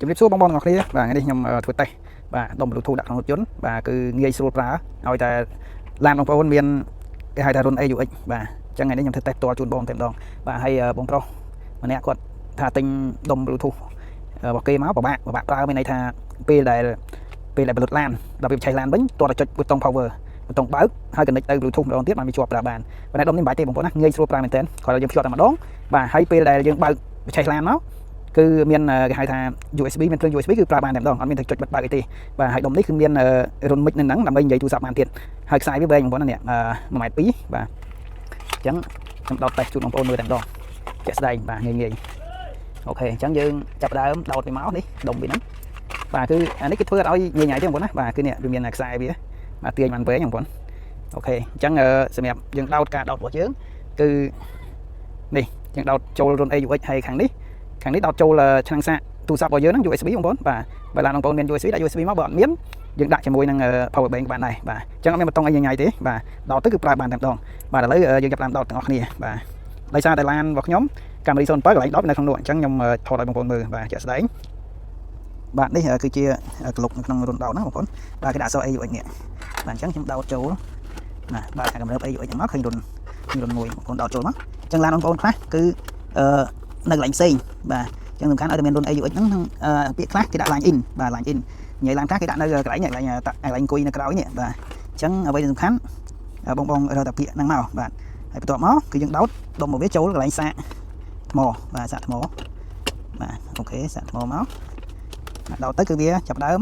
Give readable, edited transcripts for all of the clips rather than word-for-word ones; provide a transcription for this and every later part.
ជំរាបសួរបងប្អូនទាំងអស់គ្នាបាទថ្ងៃនេះខ្ញុំធ្វើតេស្តបាទដុំ Bluetooth ដាក់ក្នុងរថយន្តបាទគឺងាយស្រួលប្រើឲ្យតែឡានបងប្អូនមានគេហៅថារុន AUX បាទអញ្ចឹងថ្ងៃនេះខ្ញុំធ្វើតេស្តផ្ទាល់ជូនបងតែម្ដងបាទហើយបងប្រុសម្នាក់គាត់ថាទិញដុំ Bluetooth របស់គេមកពិបាកប្រើមានន័យថាពេលដែលបលុតឡានដល់ពេលឆេះឡានវិញតោះតែចុចប៊ូតុង power ប៊ូតុងបើកហើយ connect ទៅ Bluetooth ម្ដងទៀតបានវាជាប់ប្រើបានប៉ុន្តែដុំនេះមិនបាច់ទេបងប្អូនណាងាយស្រួលប្រើមែនទែនគាត់ឲ្យយើងភ្ជាប់តែម្ដងបាទហើយពេលដែលយើងបើកឆេះឡានមកគឺមានគេហៅថា USB មានភ្លើង USB គឺប្រើបានតែម្ដងអត់មានទៅចុចបិទបើកអីទេបាទហើយដុំនេះគឺមានរុនមិចនៅហ្នឹងដើម្បីនិយាយទូរស័ព្ទបានទៀតហើយខ្សែវាវែងបងប្អូនណានេះ1.2 ម៉ែត្របាទអញ្ចឹងខ្ញុំដោតតេស្តជូនបងប្អូនមើលតែម្ដងជាក់ស្ដែងបាទងាយអូខេអញ្ចឹងយើងចាប់ដើមដោតវាមកនេះដុំវាហ្នឹងបាទគឺអានេះគឺធ្វើឲ្យញញ៉ៃទេបងប្អូនណាបាទគឺនេះវាមានខ្សែវាបាទទាញបានវែងបងប្អូនអូខេអញ្ចឹងសម្រាប់យើងដោតការដោតរបស់យើងគឺនេះយើងដោតចូលរុន AUX ហើយខាងនេះដោតចូលឆ្នាំងសាកទូរស័ព្ទរបស់យើងហ្នឹង USB បងប្អូនបាទបើឡានបងប្អូនមាន USB ដាក់ USB មកបើអត់មានយើងដាក់ជាមួយនឹង power bank បានដែរបាទអញ្ចឹងអត់មានបតុងអីញញ៉ៃទេបាទដោតទៅគឺប្រើបានតែម្ដងបាទឥឡូវយើងចាប់តាមដោតទាំងអស់គ្នាបាទដោយសារតែឡានរបស់ខ្ញុំកាមេរ៉ា07កន្លែងដោតនៅក្នុងនោះអញ្ចឹងខ្ញុំថតឲ្យបងប្អូនមើលបាទជាក់ស្ដែងបាទនេះគឺជាក្លុកនៅក្នុងរុនដោតណាបងប្អូនបាទគេដាក់អក្សរ AUX នេះបាទអញ្ចឹងខ្ញុំដោតចូលណាបាទខាងកាមេរ៉ា AUX ហ្នឹងមកឃើញរុនមួយបងប្អូនដោតចូលមកអញ្ចឹងឡានបងប្អូនខ្លះគឺនៅកន្លែងផ្សេងបាទអញ្ចឹងសំខាន់ឲ្យតែមានរុន AUX ហ្នឹងពាក្យខ្លះគេដាក់ line in បាទ line in និយាយឡានខ្លះគេដាក់នៅកន្លែងអង្គុយនៅក្រោយនេះបាទអញ្ចឹងអ្វីដែលសំខាន់បងរើតែពាក្យហ្នឹងមកបាទហើយបន្ទាប់មកគឺយើងដោតដុំមកវាចូលកន្លែងសាកថ្មបាទសាកថ្មបាទអូខេសាកថ្មមកដោតទៅគឺវាចាប់ដើម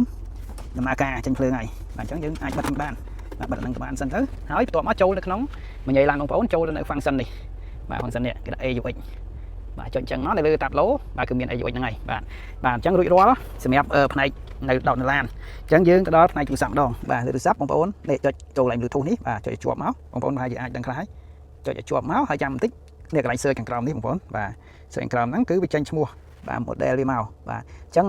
ដំណើរការចេញភ្លើងហើយបាទអញ្ចឹងយើងអាចបិទវាបានបាទបិទនឹងបានសិនទៅហើយបន្ទាប់មកចូលនៅក្នុងមួយនិយាយឡានបងប្អូនចូលនៅ function នេះបាទ function នេះគេដាក់ AUX បាទចុចអញ្ចឹងមកនៅលើតាប់ឡូបាទគឺមាន AUX ហ្នឹងហើយបាទអញ្ចឹងរួចរាល់សម្រាប់ផ្នែកនៅដោតនៅឡានអញ្ចឹងយើងទៅដល់ផ្នែកទូរស័ព្ទម្ដងបាទទូរស័ព្ទបងប្អូននេះចុចចូលឡើង Bluetooth នេះបាទចុចជាប់មកបងប្អូនប្រហែលជាអាចដឹងខ្លះហើយចុចឲ្យជាប់មកហើយចាំបន្តិចនេះកន្លែង search ខាងក្រោមនេះបងប្អូនបាទ search ខាងក្រោមហ្នឹងគឺវាចេញឈ្មោះបាទ model វាមកបាទអញ្ចឹង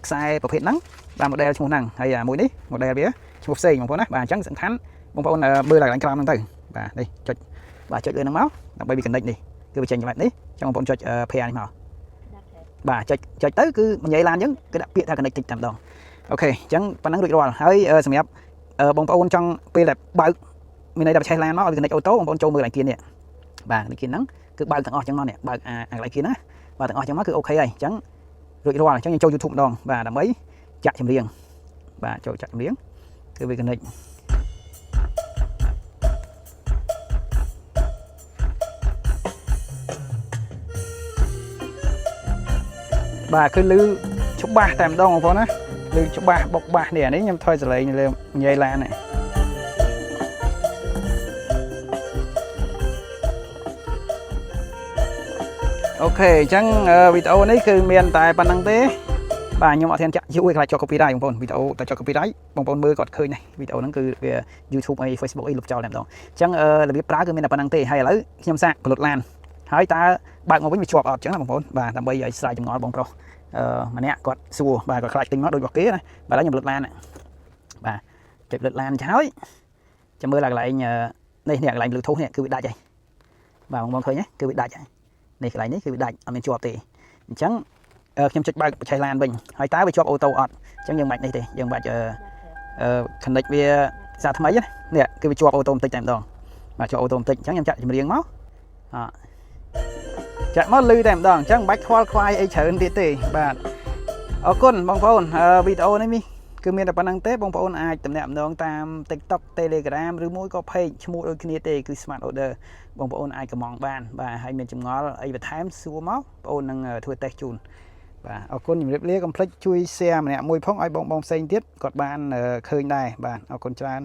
ខ្សែប្រភេទហ្នឹងបាទ model ឈ្មោះហ្នឹងហើយមួយនេះ model វាឈ្មោះផ្សេងបងប្អូនណាបាទអញ្ចឹងសំខាន់បងប្អូនមើលកន្លែងក្រោមហ្នឹងទៅបាទនេះចុចលើហ្នឹងមកដើម្បីវា connect នេះគឺវាចេញចំណុចនេះអញ្ចឹងបងប្អូនចុច pair នេះមកបាទចុចទៅគឺនិយាយឡានយើងគឺដាក់ពាក្យថា connect តិចតែម្ដងអូខេអញ្ចឹងប៉ុណ្ណឹងរួចរាល់ហើយសម្រាប់បងប្អូនចង់ពេលដែលបើកមានន័យថាឆេះឡានមកឲ្យ connect អូតូបងប្អូនចូលមើលកន្លែងគៀននេះបាទកន្លែងគៀនហ្នឹងគឺបើកទាំងអស់អញ្ចឹងមកនេះបើកកន្លែងគៀនណាបាទទាំងអស់អញ្ចឹងមកគឺអូខេហើយអញ្ចឹងរួចរាល់អញ្ចឹងយើងចូល YouTube ម្ដងបាទដើម្បីចាក់ចម្រៀងបាទចូលចាក់ចម្រៀងគឺវា connectបាទគឺលឺច្បាស់តែម្ដងបងប្អូនណាលឺច្បាស់បុកបាសនេះអានេះខ្ញុំថយសលេងលើនិយាយឡាននេះអូខេអញ្ចឹងវីដេអូនេះគឺមានតែប៉ុណ្្នឹងទេបាទខ្ញុំអត់ធានចាក់យូរឯខ្លាចជាប់ copyright បងប្អូនវីដេអូតែជាប់ copyright បងប្អូនមើលគាត់ឃើញនេះវីដេអូហ្នឹងគឺវា YouTube ហើយ Facebook អីលុបចោលតែម្ដងអញ្ចឹងរបៀបប្រើគឺមានតែប៉ុណ្្នឹងទេហើយឥឡូវខ្ញុំសាកផលិតឡានហើយតើបើកមកវិញវាជាប់អត់អញ្ចឹងណាបងប្អូនបាទដើម្បីឲ្យស្រាយចម្ងល់បងប្រុសម្នាក់គាត់សួរបាទគាត់ខ្លាចទិញមកដូចរបស់គេណាបាទហើយខ្ញុំផលិតឡានបាទចុចផលិតឡានចាស់ហើយចាំមើលកន្លែងនេះកន្លែង Bluetooth នេះគឺវាដាច់ហើយបាទបងប្អូនឃើញទេគឺវាដាច់ហើយនេះកន្លែងនេះគឺវាដាច់អត់មានជាប់ទេអញ្ចឹងខ្ញុំចុចបើកបច្ចេកឡានវិញហើយតើវាជាប់អូតូអត់អញ្ចឹងយើងមិនបាច់នេះទេយើងបាច់connect វាសារថ្មីនេះគឺវាជាប់អូតូបន្តិចតែម្ដងបាទជាប់អូតូបន្តិចអញ្ចឹងខ្ញុំចាក់ចម្រៀងមកចាក់មកលឺតែម្ដងអញ្ចឹងមិនបាច់ខ្វល់ខ្វាយអីច្រើនទៀតទេបាទអរគុណបងប្អូនវីដេអូនេះគឺមានតែប៉ុណ្្នឹងទេបងប្អូនអាចទំនាក់ទំនងតាម TikTok Telegram ឬមួយក៏ page ឈ្មោះដូចគ្នាទេគឺ Smart Order បងប្អូនអាចកម្មង់បានបាទហើយមានចម្ងល់អីបន្ថែមសួរមកបងប្អូននឹងធ្វើតេស្តជូនបាទអរគុណជំរាបលាកុំភ្លេចជួយ share ម្នាក់មួយផងឲ្យបងផ្សេងទៀតគាត់បានឃើញដែរបាទអរគុណច្រើន